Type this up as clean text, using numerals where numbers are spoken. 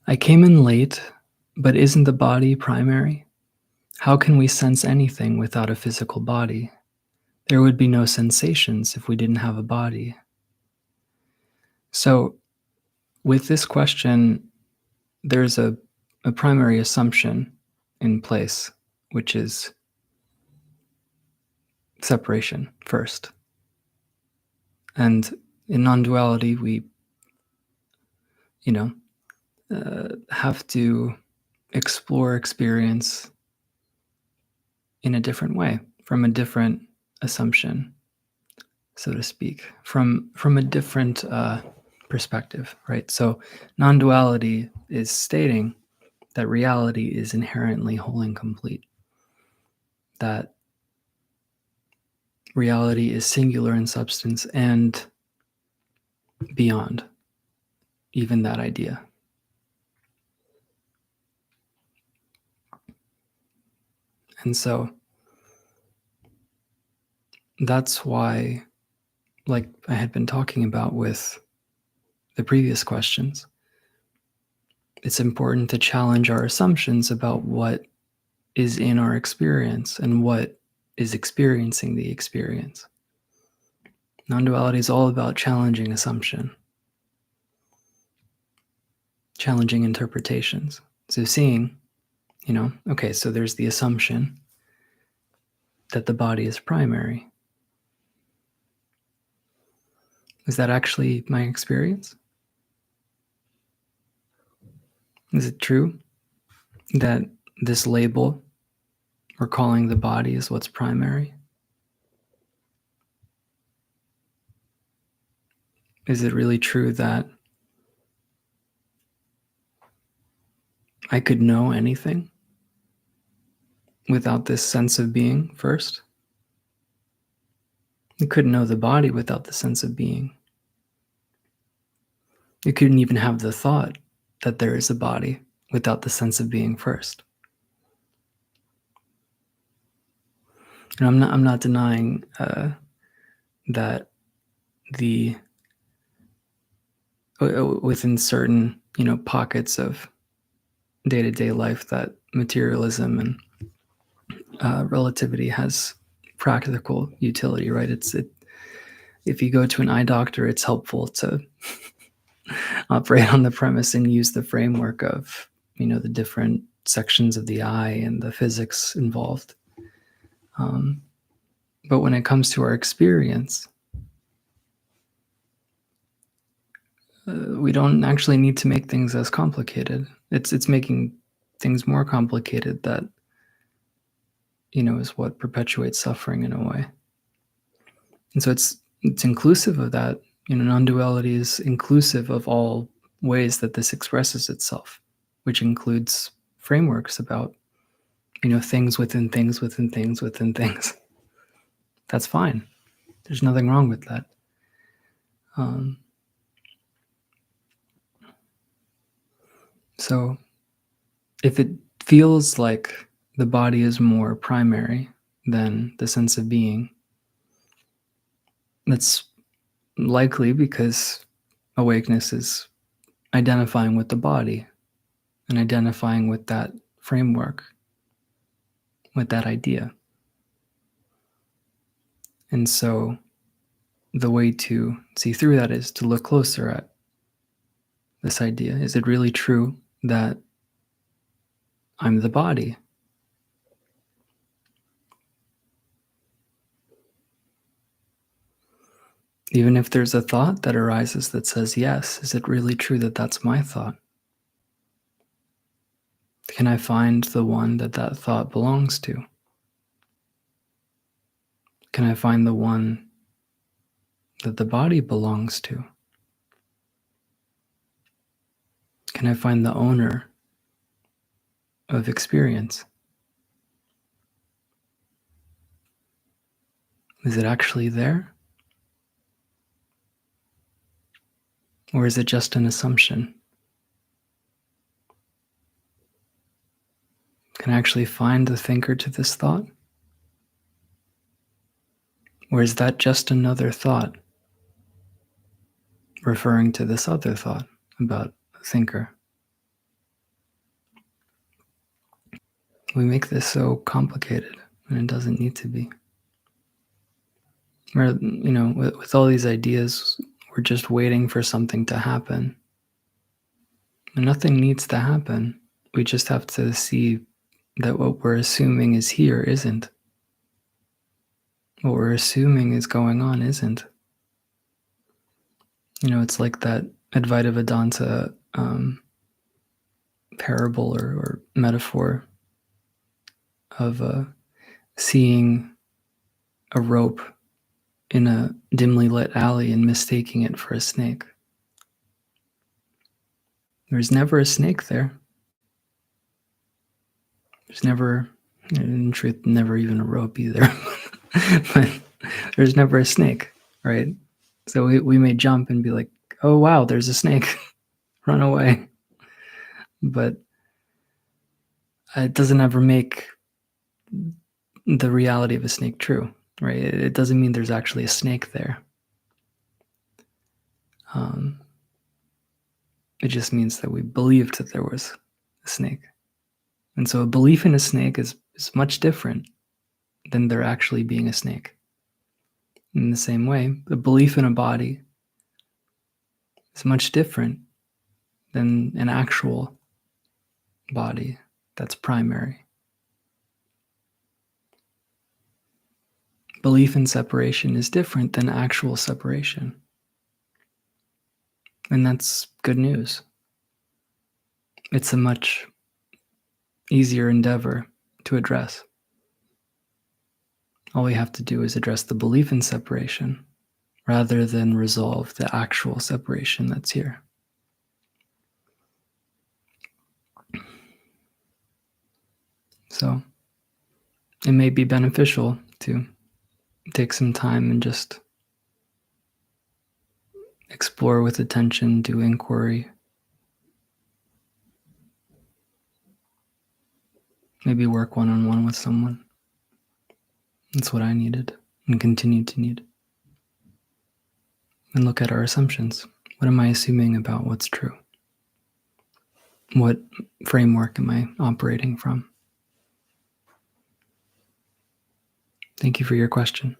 I came in late, but isn't the body primary? How can we sense anything without a physical body? There would be no sensations if we didn't have a body. So, with this question, there's a primary assumption in place, which is separation first. And in non duality, we, you know, have to explore experience in a different way, from a different assumption, so to speak, from a different perspective, right? So, non-duality is stating that reality is inherently whole and complete. That reality is singular in substance and beyond even that idea. And so that's why, like I had been talking about with the previous questions, it's important to challenge our assumptions about what is in our experience and what is experiencing the experience. Non-duality is all about challenging assumption, challenging interpretations. So seeing, okay, so there's the assumption that the body is primary. Is that actually my experience? Is it true that this label we're calling the body is what's primary? Is it really true that I could know anything without this sense of being first? You couldn't know the body without the sense of being. You couldn't even have the thought that there is a body without the sense of being first. And I'm not denying that the within certain pockets of day-to-day life that materialism and relativity has practical utility, right? If you go to an eye doctor, it's helpful to operate on the premise and use the framework of the different sections of the eye and the physics involved. But when it comes to our experience, we don't actually need to make things as complicated. It's making things more complicated that is what perpetuates suffering in a way. And so it's inclusive of that. Non-duality is inclusive of all ways that this expresses itself, which includes frameworks about things within things within things within things. That's fine. There's nothing wrong with that. So if it feels like the body is more primary than the sense of being, that's likely because awakeness is identifying with the body and identifying with that framework, with that idea. And so the way to see through that is to look closer at this idea. Is it really true that I'm the body? Even if there's a thought that arises that says yes, is it really true that that's my thought? Can I find the one that thought belongs to? Can I find the one that the body belongs to? Can I find the owner of experience? Is it actually there? Or is it just an assumption? Can I actually find the thinker to this thought? Or is that just another thought referring to this other thought about a thinker? We make this so complicated, and it doesn't need to be. With all these ideas, we're just waiting for something to happen. And nothing needs to happen. We just have to see that what we're assuming is here isn't. What we're assuming is going on isn't. It's like that Advaita Vedanta parable or metaphor of seeing a rope in a dimly lit alley and mistaking it for a snake. There's never a snake there. There's never, in truth, never even a rope either. But there's never a snake, right? So we may jump and be like, oh, wow, there's a snake. Run away. But it doesn't ever make the reality of a snake true, right? It doesn't mean there's actually a snake there. It just means that we believed that there was a snake. And so a belief in a snake is much different than there actually being a snake. In the same way, the belief in a body is much different than an actual body that's primary. Belief in separation is different than actual separation. And that's good news. It's a much easier endeavor to address. All we have to do is address the belief in separation rather than resolve the actual separation that's here. So it may be beneficial to take some time and just explore with attention, do inquiry. Maybe work one-on-one with someone. That's what I needed and continue to need. And look at our assumptions. What am I assuming about what's true? What framework am I operating from? Thank you for your question.